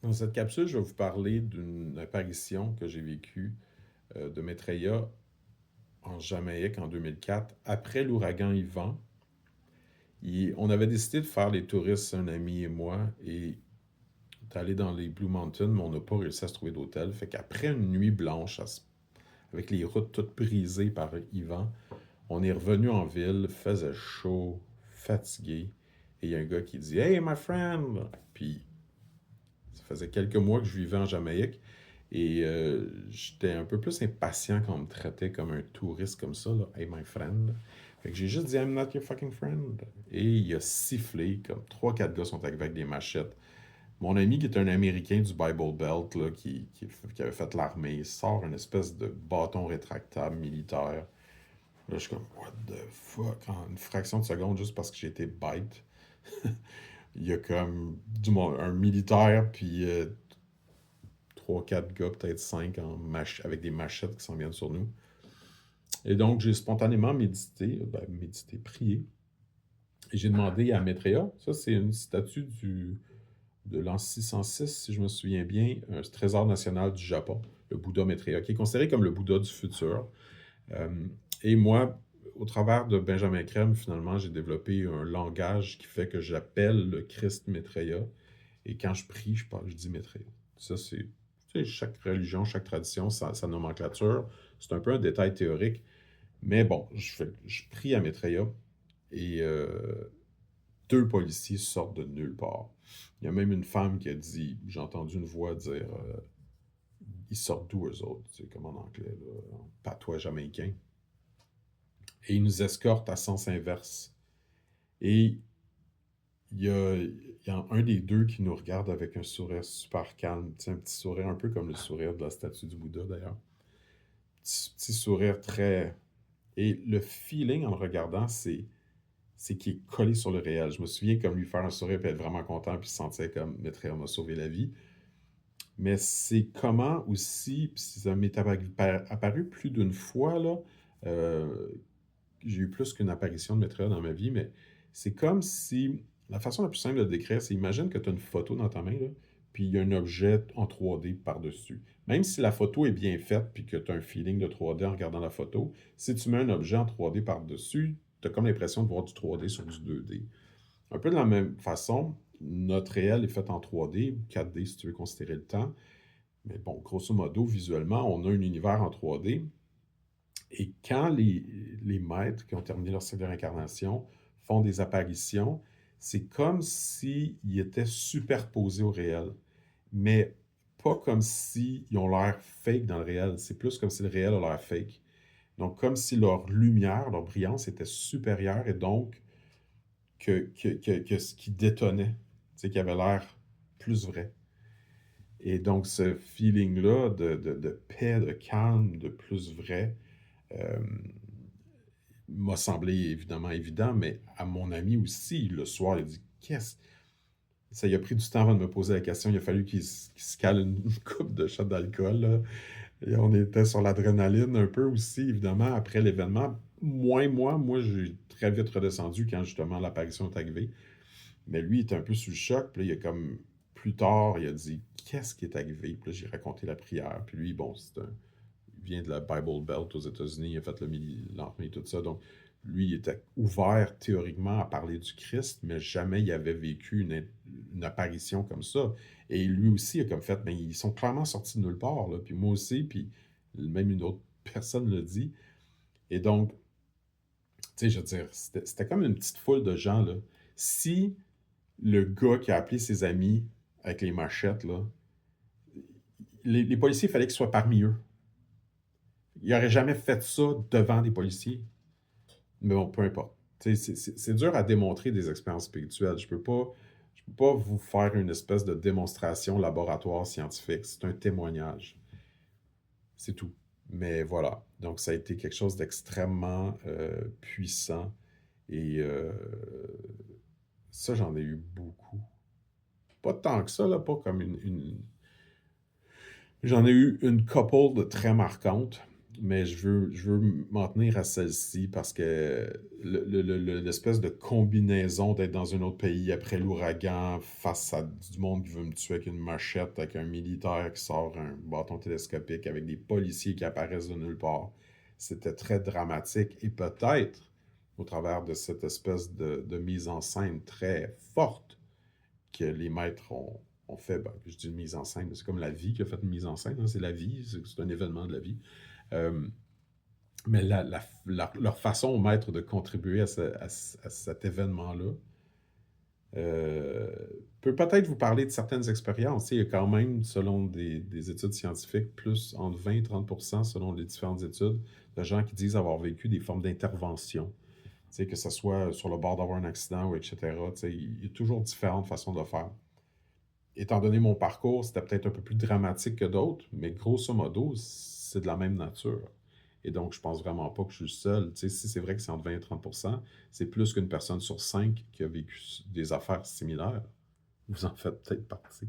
Dans cette capsule, je vais vous parler d'une apparition que j'ai vécue de Maitreya en Jamaïque en 2004, après l'ouragan Ivan. On avait décidé de faire les touristes, un ami et moi, et d'aller dans les Blue Mountains, mais on n'a pas réussi à se trouver d'hôtel. Fait qu'après une nuit blanche, avec les routes toutes brisées par Ivan, on est revenu en ville, faisait chaud, fatigué, et il y a un gars qui dit Hey, my friend! Puis ça faisait quelques mois que je vivais en Jamaïque. Et j'étais un peu plus impatient quand on me traitait comme un touriste comme ça, là. Hey, my friend. Fait que j'ai juste dit, I'm not your fucking friend. Et il a sifflé, comme trois quatre gars sont arrivés avec des machettes. Mon ami, qui est un Américain du Bible Belt, là, qui avait fait l'armée, il sort une espèce de bâton rétractable militaire. Là, je suis comme, what the fuck? En une fraction de seconde, juste parce que j'ai été bite. Il y a comme un militaire, puis trois quatre gars, peut-être 5 avec des machettes qui s'en viennent sur nous. Et donc, j'ai spontanément prié. Et j'ai demandé à Maitreya, ça c'est une statue de l'an 606, si je me souviens bien, un trésor national du Japon, le Bouddha Maitreya, qui est considéré comme le Bouddha du futur. Euh, et moi, au travers de Benjamin Crème, finalement, j'ai développé un langage qui fait que j'appelle le Christ Maitreya. Et quand je prie, je dis Maitreya. Ça, c'est chaque religion, chaque tradition, sa nomenclature. C'est un peu un détail théorique. Mais bon, je prie à Maitreya et deux policiers sortent de nulle part. Il y a même une femme qui a dit, j'ai entendu une voix dire, ils sortent d'où eux autres, c'est comme en anglais, là, en patois jamaïcain. Et ils nous escortent à sens inverse. Et il y a un des deux qui nous regarde avec un sourire super calme, un petit sourire un peu comme le sourire de la statue du Bouddha d'ailleurs. Petit sourire très... Et le feeling en le regardant, c'est qu'il est collé sur le réel. Je me souviens comme lui faire un sourire et être vraiment content puis se sentir comme Maitreya m'a sauvé la vie. Mais c'est comment aussi, puis ça m'est apparu plus d'une fois, là, euh, j'ai eu plus qu'une apparition de Maitreya dans ma vie, mais c'est comme si, la façon la plus simple de le décrire, c'est imagine que tu as une photo dans ta main, là, puis il y a un objet en 3D par-dessus. Même si la photo est bien faite, puis que tu as un feeling de 3D en regardant la photo, si tu mets un objet en 3D par-dessus, tu as comme l'impression de voir du 3D sur du 2D. Un peu de la même façon, notre réel est fait en 3D, 4D si tu veux considérer le temps. Mais bon, grosso modo, visuellement, on a un univers en 3D. Et quand les maîtres qui ont terminé leur cycle de réincarnation font des apparitions, c'est comme s'ils étaient superposés au réel. Mais pas comme s'ils ont l'air fake dans le réel. C'est plus comme si le réel a l'air fake. Donc, comme si leur lumière, leur brillance était supérieure et donc que ce qui détonnait, qui avait l'air plus vrai. Et donc, ce feeling-là de paix, de calme, de plus vrai, euh, m'a semblé évidemment évident, mais à mon ami aussi, le soir, il a dit Qu'est-ce Ça lui a pris du temps avant de me poser la question. Il a fallu qu'il se cale une coupe de shot d'alcool, là. Et on était sur l'adrénaline un peu aussi, évidemment, après l'événement. Moins moi, j'ai très vite redescendu quand justement l'apparition est arrivée. Mais lui, il était un peu sous le choc. Puis là, il a comme plus tard, il a dit Qu'est-ce qui est arrivé? Puis là, j'ai raconté la prière. Puis lui, bon, il vient de la Bible Belt aux États-Unis, il a fait l'armée et tout ça. Donc, lui, il était ouvert théoriquement à parler du Christ, mais jamais il avait vécu une apparition comme ça. Et lui aussi a comme fait, mais ils sont clairement sortis de nulle part, là. Puis moi aussi, puis même une autre personne l'a dit. Et donc, tu sais, je veux dire, c'était comme une petite foule de gens, là. Si le gars qui a appelé ses amis avec les machettes, là, les policiers, il fallait qu'ils soient parmi eux. Il n'aurait jamais fait ça devant des policiers. Mais bon, peu importe. C'est dur à démontrer des expériences spirituelles. Je peux pas vous faire une espèce de démonstration laboratoire scientifique. C'est un témoignage. C'est tout. Mais voilà. Donc, ça a été quelque chose d'extrêmement puissant. Et ça, j'en ai eu beaucoup. Pas tant que ça, là, pas comme une... J'en ai eu une couple de très marquantes. Mais je veux m'en tenir à celle-ci parce que l'espèce de combinaison d'être dans un autre pays après l'ouragan face à du monde qui veut me tuer avec une machette, avec un militaire qui sort un bâton télescopique, avec des policiers qui apparaissent de nulle part, c'était très dramatique. Et peut-être, au travers de cette espèce de mise en scène très forte que les maîtres ont fait, ben, je dis une mise en scène, c'est comme la vie qui a fait une mise en scène, hein, c'est la vie, c'est un événement de la vie. Euh, mais leur façon aux maîtres de contribuer à cet événement-là euh, peut peut-être vous parler de certaines expériences. Tu sais, il y a quand même, selon des études scientifiques, plus entre 20 et 30% selon les différentes études, de gens qui disent avoir vécu des formes d'intervention. Tu sais, que ce soit sur le bord d'avoir un accident ou etc. Tu sais, il y a toujours différentes façons de le faire. Étant donné mon parcours, c'était peut-être un peu plus dramatique que d'autres, mais grosso modo, c'est de la même nature. Et donc, je pense vraiment pas que je suis le seul. Tu sais, si c'est vrai que c'est entre 20 et 30%, c'est plus qu'une personne sur cinq qui a vécu des affaires similaires. Vous en faites peut-être partie.